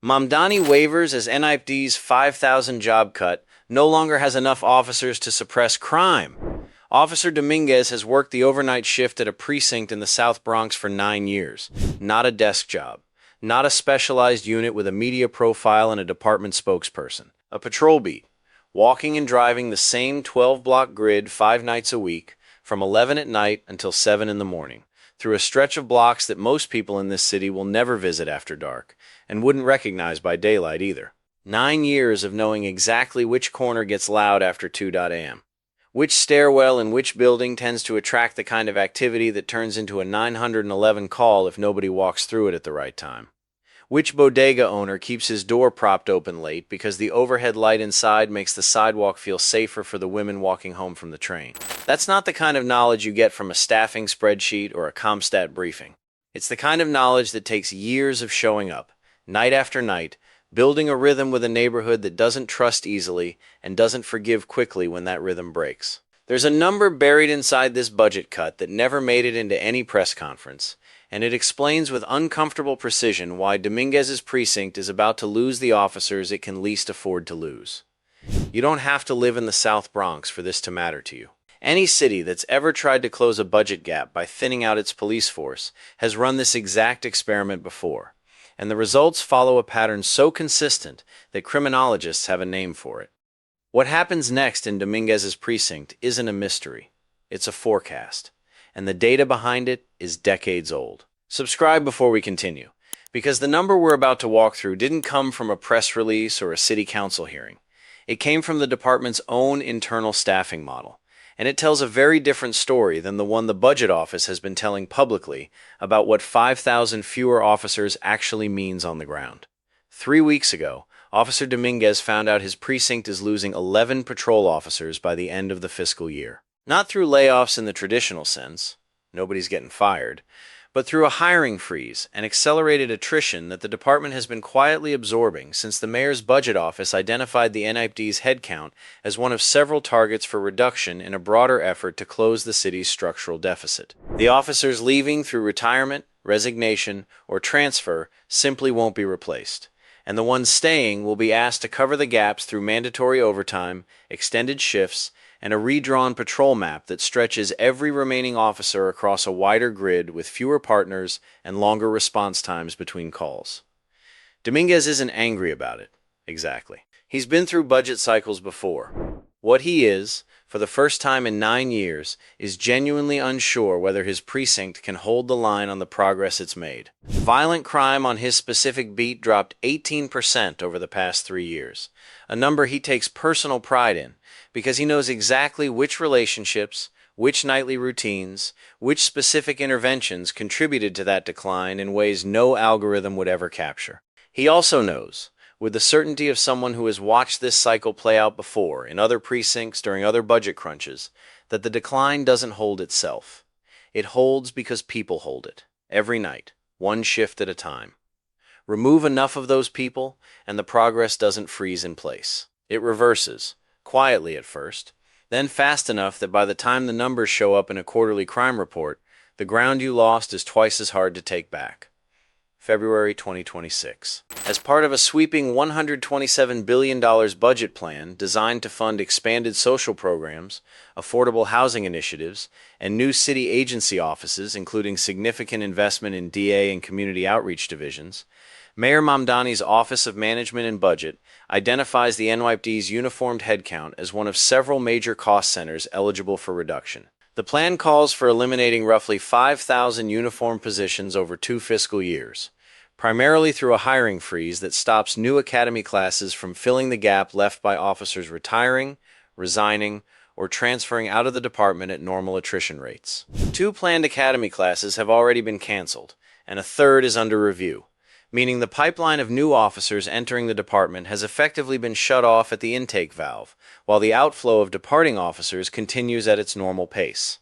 Mamdani WAVERS as NYPD's 5,000 job cut no longer has enough officers to suppress crime. Officer Dominguez has worked the overnight shift at a precinct in the South Bronx for 9 years. Not a desk job. Not a specialized unit with a media profile and a department spokesperson. A patrol beat. Walking and driving the same 12-block grid 5 nights a week, from 11 at night until 7 in the morning, through a stretch of blocks that most people in this city will never visit after dark, and wouldn't recognize by daylight either. 9 years of knowing exactly which corner gets loud after 2 a.m. Which stairwell in which building tends to attract the kind of activity that turns into a 911 call if nobody walks through it at the right time. Which bodega owner keeps his door propped open late because the overhead light inside makes the sidewalk feel safer for the women walking home from the train. That's not the kind of knowledge you get from a staffing spreadsheet or a ComStat briefing. It's the kind of knowledge that takes years of showing up, night after night, building a rhythm with a neighborhood that doesn't trust easily and doesn't forgive quickly when that rhythm breaks. There's a number buried inside this budget cut that never made it into any press conference, and it explains with uncomfortable precision why Dominguez's precinct is about to lose the officers it can least afford to lose. You don't have to live in the South Bronx for this to matter to you. Any city that's ever tried to close a budget gap by thinning out its police force has run this exact experiment before, and the results follow a pattern so consistent that criminologists have a name for it. What happens next in Dominguez's precinct isn't a mystery. It's a forecast, and the data behind it is decades old. Subscribe before we continue, because the number we're about to walk through didn't come from a press release or a city council hearing. It came from the department's own internal staffing model, and it tells a very different story than the one the budget office has been telling publicly about what 5,000 fewer officers actually means on the ground. 3 weeks ago, Officer Dominguez found out his precinct is losing 11 patrol officers by the end of the fiscal year. Not through layoffs in the traditional sense, nobody's getting fired, but through a hiring freeze and accelerated attrition that the department has been quietly absorbing since the mayor's budget office identified the NYPD's headcount as one of several targets for reduction in a broader effort to close the city's structural deficit. The officers leaving through retirement, resignation, or transfer simply won't be replaced, and the ones staying will be asked to cover the gaps through mandatory overtime, extended shifts, and a redrawn patrol map that stretches every remaining officer across a wider grid with fewer partners and longer response times between calls. Dominguez isn't angry about it, exactly. He's been through budget cycles before. What he is, for the first time in 9 years, is genuinely unsure whether his precinct can hold the line on the progress it's made. Violent crime on his specific beat dropped 18% over the past 3 years, a number he takes personal pride in, because he knows exactly which relationships, which nightly routines, which specific interventions contributed to that decline in ways no algorithm would ever capture. He also knows, with the certainty of someone who has watched this cycle play out before in other precincts during other budget crunches, that the decline doesn't hold itself. It holds because people hold it, every night, one shift at a time. Remove enough of those people, and the progress doesn't freeze in place. It reverses, quietly at first, then fast enough that by the time the numbers show up in a quarterly crime report, the ground you lost is twice as hard to take back. February 2026. As part of a sweeping $127 billion budget plan designed to fund expanded social programs, affordable housing initiatives, and new city agency offices, including significant investment in DA and community outreach divisions, Mayor Mamdani's Office of Management and Budget identifies the NYPD's uniformed headcount as one of several major cost centers eligible for reduction. The plan calls for eliminating roughly 5,000 uniform positions over 2 fiscal years, primarily through a hiring freeze that stops new academy classes from filling the gap left by officers retiring, resigning, or transferring out of the department at normal attrition rates. 2 planned academy classes have already been canceled, and a third is under review, meaning the pipeline of new officers entering the department has effectively been shut off at the intake valve, while the outflow of departing officers continues at its normal pace.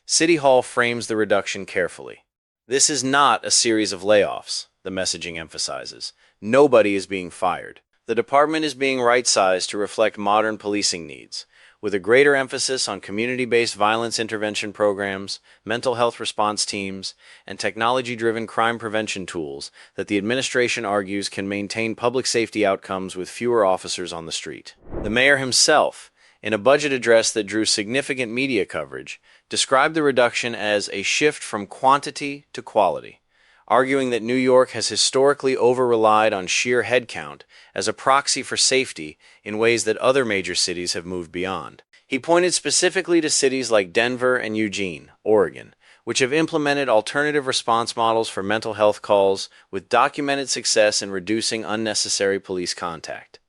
City Hall frames the reduction carefully. This is not a series of layoffs, the messaging emphasizes. Nobody is being fired. The department is being right-sized to reflect modern policing needs, with a greater emphasis on community-based violence intervention programs, mental health response teams, and technology-driven crime prevention tools that the administration argues can maintain public safety outcomes with fewer officers on the street. The mayor himself, in a budget address that drew significant media coverage, described the reduction as a shift from quantity to quality, arguing that New York has historically over-relied on sheer headcount as a proxy for safety in ways that other major cities have moved beyond. He pointed specifically to cities like Denver and Eugene, Oregon, which have implemented alternative response models for mental health calls with documented success in reducing unnecessary police contact.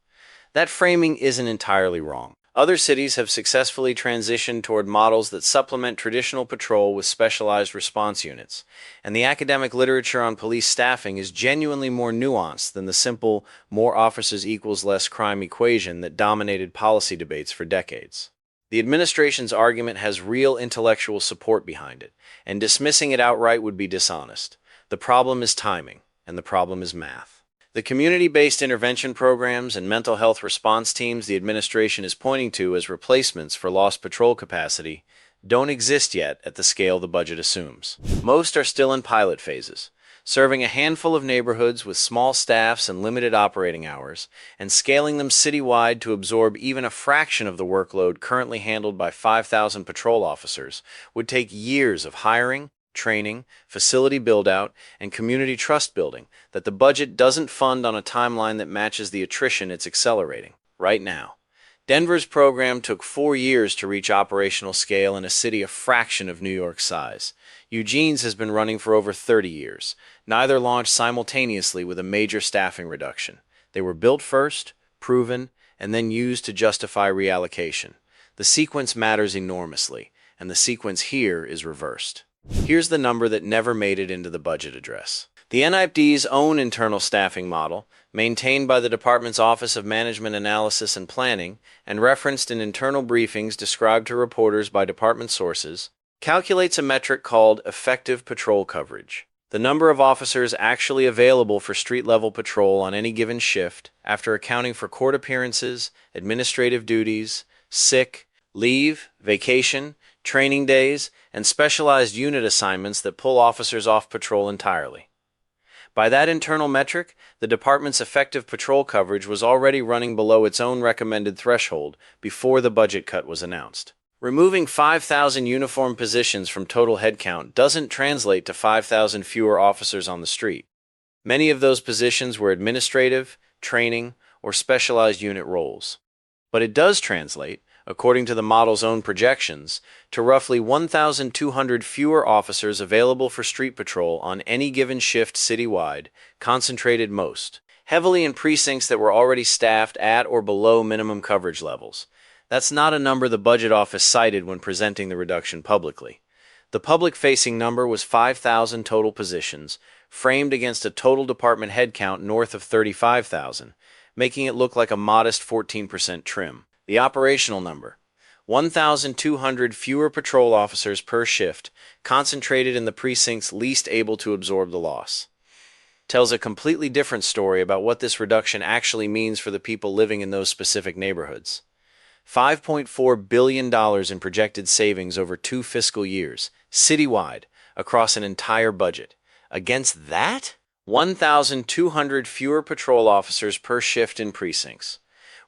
That framing isn't entirely wrong. Other cities have successfully transitioned toward models that supplement traditional patrol with specialized response units, and the academic literature on police staffing is genuinely more nuanced than the simple more officers equals less crime equation that dominated policy debates for decades. The administration's argument has real intellectual support behind it, and dismissing it outright would be dishonest. The problem is timing, and the problem is math. The community-based intervention programs and mental health response teams the administration is pointing to as replacements for lost patrol capacity don't exist yet at the scale the budget assumes. Most are still in pilot phases, serving a handful of neighborhoods with small staffs and limited operating hours, and scaling them citywide to absorb even a fraction of the workload currently handled by 5,000 patrol officers would take years of hiring, training, facility build-out, and community trust building that the budget doesn't fund on a timeline that matches the attrition it's accelerating right now. Denver's program took 4 years to reach operational scale in a city a fraction of New York's size. Eugene's has been running for over 30 years. Neither launched simultaneously with a major staffing reduction. They were built first, proven, and then used to justify reallocation. The sequence matters enormously, and the sequence here is reversed. Here's the number that never made it into the budget address. The NYPD's own internal staffing model, maintained by the department's Office of Management Analysis and Planning, and referenced in internal briefings described to reporters by department sources, calculates a metric called effective patrol coverage. The number of officers actually available for street-level patrol on any given shift, after accounting for court appearances, administrative duties, sick, leave, vacation, training days, and specialized unit assignments that pull officers off patrol entirely. By that internal metric, the department's effective patrol coverage was already running below its own recommended threshold before the budget cut was announced. Removing 5,000 uniformed positions from total headcount doesn't translate to 5,000 fewer officers on the street. Many of those positions were administrative, training, or specialized unit roles. But it does translate, according to the model's own projections, to roughly 1,200 fewer officers available for street patrol on any given shift citywide, concentrated most heavily in precincts that were already staffed at or below minimum coverage levels. That's not a number the budget office cited when presenting the reduction publicly. The public-facing number was 5,000 total positions, framed against a total department headcount north of 35,000, making it look like a modest 14% trim. The operational number, 1,200 fewer patrol officers per shift, concentrated in the precincts least able to absorb the loss, tells a completely different story about what this reduction actually means for the people living in those specific neighborhoods. $5.4 billion in projected savings over 2 fiscal years, citywide, across an entire budget. Against that, 1,200 fewer patrol officers per shift in precincts,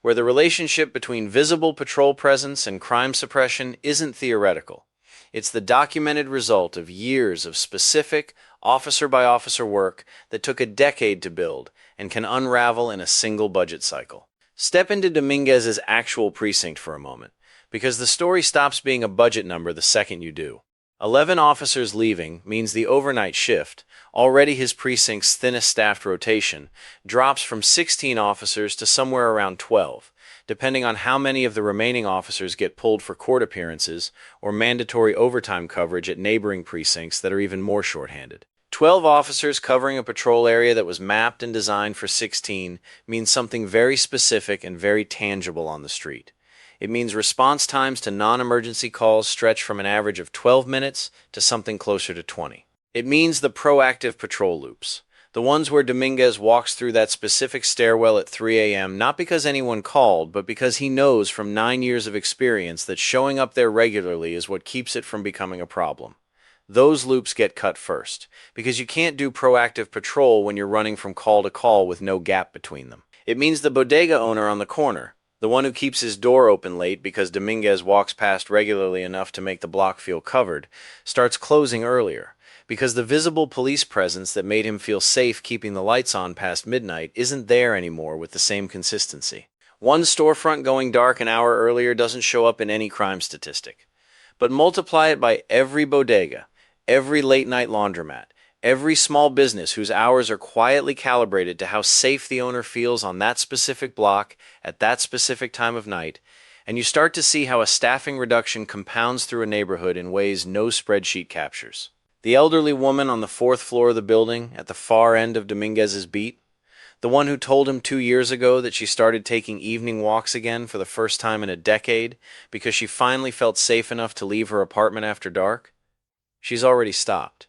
where the relationship between visible patrol presence and crime suppression isn't theoretical. It's the documented result of years of specific, officer-by-officer work that took a decade to build and can unravel in a single budget cycle. Step into Dominguez's actual precinct for a moment, because the story stops being a budget number the second you do. 11 officers leaving means the overnight shift, already his precinct's thinnest staffed rotation, drops from 16 officers to somewhere around 12, depending on how many of the remaining officers get pulled for court appearances or mandatory overtime coverage at neighboring precincts that are even more shorthanded. 12 officers covering a patrol area that was mapped and designed for 16 means something very specific and very tangible on the street. It means response times to non-emergency calls stretch from an average of 12 minutes to something closer to 20. It means the proactive patrol loops, The ones where Dominguez walks through that specific stairwell at 3 a.m. not because anyone called, but because he knows from 9 years of experience that showing up there regularly is what keeps it from becoming a problem. Those loops get cut first, because you can't do proactive patrol when you're running from call to call with no gap between them. It means the bodega owner on the corner, the one who keeps his door open late because Dominguez walks past regularly enough to make the block feel covered, starts closing earlier, because the visible police presence that made him feel safe keeping the lights on past midnight isn't there anymore with the same consistency. One storefront going dark an hour earlier doesn't show up in any crime statistic. But multiply it by every bodega, every late-night laundromat, every small business whose hours are quietly calibrated to how safe the owner feels on that specific block at that specific time of night, and you start to see how a staffing reduction compounds through a neighborhood in ways no spreadsheet captures. The elderly woman on the fourth floor of the building at the far end of Dominguez's beat, the one who told him 2 years ago that she started taking evening walks again for the first time in a decade because she finally felt safe enough to leave her apartment after dark, she's already stopped.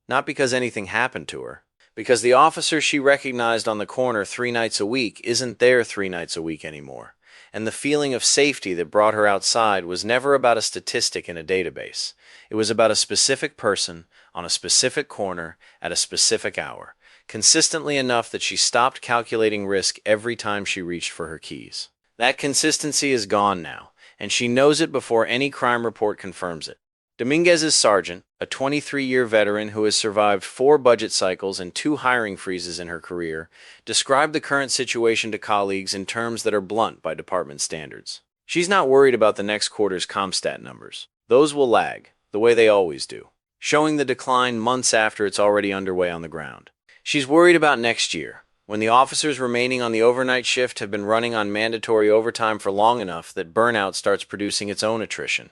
Not because anything happened to her, because the officer she recognized on the corner 3 nights a week isn't there 3 nights a week anymore, and the feeling of safety that brought her outside was never about a statistic in a database. It was about a specific person on a specific corner at a specific hour, consistently enough that she stopped calculating risk every time she reached for her keys. That consistency is gone now, and she knows it before any crime report confirms it. Dominguez's sergeant, a 23-year veteran who has survived 4 budget cycles and 2 hiring freezes in her career, described the current situation to colleagues in terms that are blunt by department standards. She's not worried about the next quarter's Comstat numbers. Those will lag, the way they always do, showing the decline months after it's already underway on the ground. She's worried about next year, when the officers remaining on the overnight shift have been running on mandatory overtime for long enough that burnout starts producing its own attrition.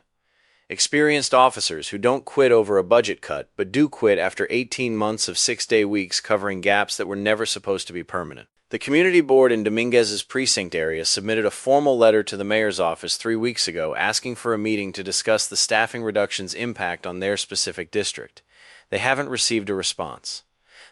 Experienced officers who don't quit over a budget cut, but do quit after 18 months of 6-day weeks covering gaps that were never supposed to be permanent. The community board in Dominguez's precinct area submitted a formal letter to the mayor's office 3 weeks ago asking for a meeting to discuss the staffing reduction's impact on their specific district. They haven't received a response.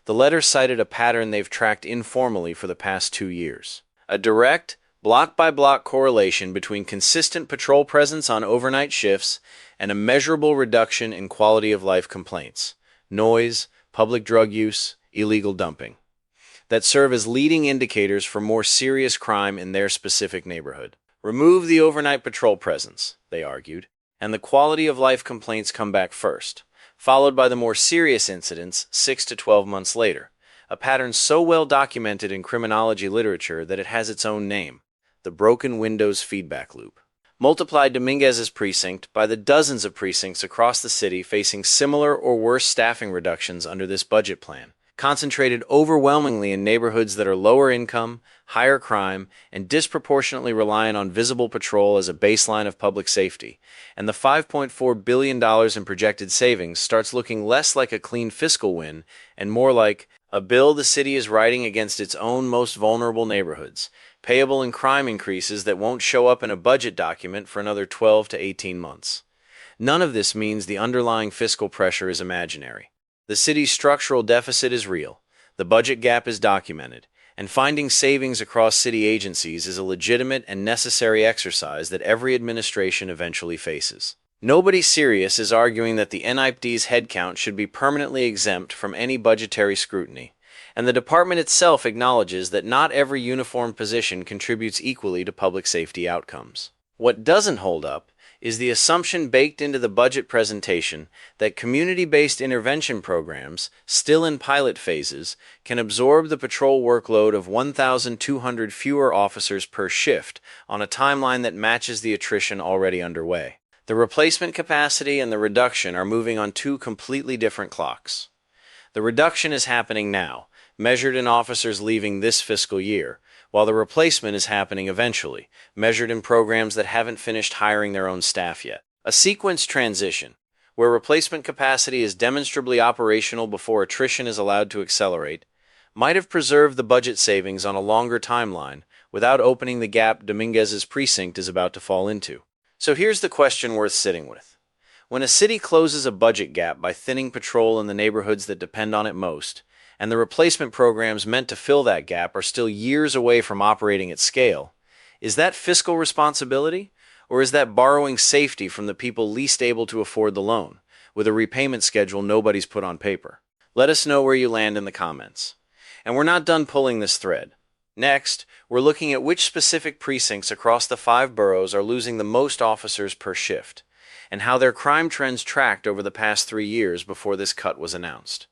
The letter cited a pattern they've tracked informally for the past 2 years. A direct, block-by-block correlation between consistent patrol presence on overnight shifts and a measurable reduction in quality of life complaints, noise, public drug use, illegal dumping, that serve as leading indicators for more serious crime in their specific neighborhood. Remove the overnight patrol presence, they argued, and the quality of life complaints come back first, followed by the more serious incidents 6 to 12 months later, a pattern so well documented in criminology literature that it has its own name, the broken windows feedback loop. Multiply Dominguez's precinct by the dozens of precincts across the city facing similar or worse staffing reductions under this budget plan, concentrated overwhelmingly in neighborhoods that are lower income, higher crime, and disproportionately reliant on visible patrol as a baseline of public safety, and the $5.4 billion in projected savings starts looking less like a clean fiscal win and more like a bill the city is writing against its own most vulnerable neighborhoods, payable in crime increases that won't show up in a budget document for another 12 to 18 months. None of this means the underlying fiscal pressure is imaginary. The city's structural deficit is real, the budget gap is documented, and finding savings across city agencies is a legitimate and necessary exercise that every administration eventually faces. Nobody serious is arguing that the NYPD's headcount should be permanently exempt from any budgetary scrutiny, and the department itself acknowledges that not every uniformed position contributes equally to public safety outcomes. What doesn't hold up is the assumption baked into the budget presentation that community-based intervention programs, still in pilot phases, can absorb the patrol workload of 1,200 fewer officers per shift on a timeline that matches the attrition already underway. The replacement capacity and the reduction are moving on 2 completely different clocks. The reduction is happening now, measured in officers leaving this fiscal year, while the replacement is happening eventually, measured in programs that haven't finished hiring their own staff yet. A sequenced transition, where replacement capacity is demonstrably operational before attrition is allowed to accelerate, might have preserved the budget savings on a longer timeline without opening the gap Dominguez's precinct is about to fall into. So here's the question worth sitting with. When a city closes a budget gap by thinning patrol in the neighborhoods that depend on it most, and the replacement programs meant to fill that gap are still years away from operating at scale. Is that fiscal responsibility, or is that borrowing safety from the people least able to afford the loan, with a repayment schedule nobody's put on paper? Let us know where you land in the comments. And we're not done pulling this thread. Next, we're looking at which specific precincts across the 5 boroughs are losing the most officers per shift, and how their crime trends tracked over the past 3 years before this cut was announced.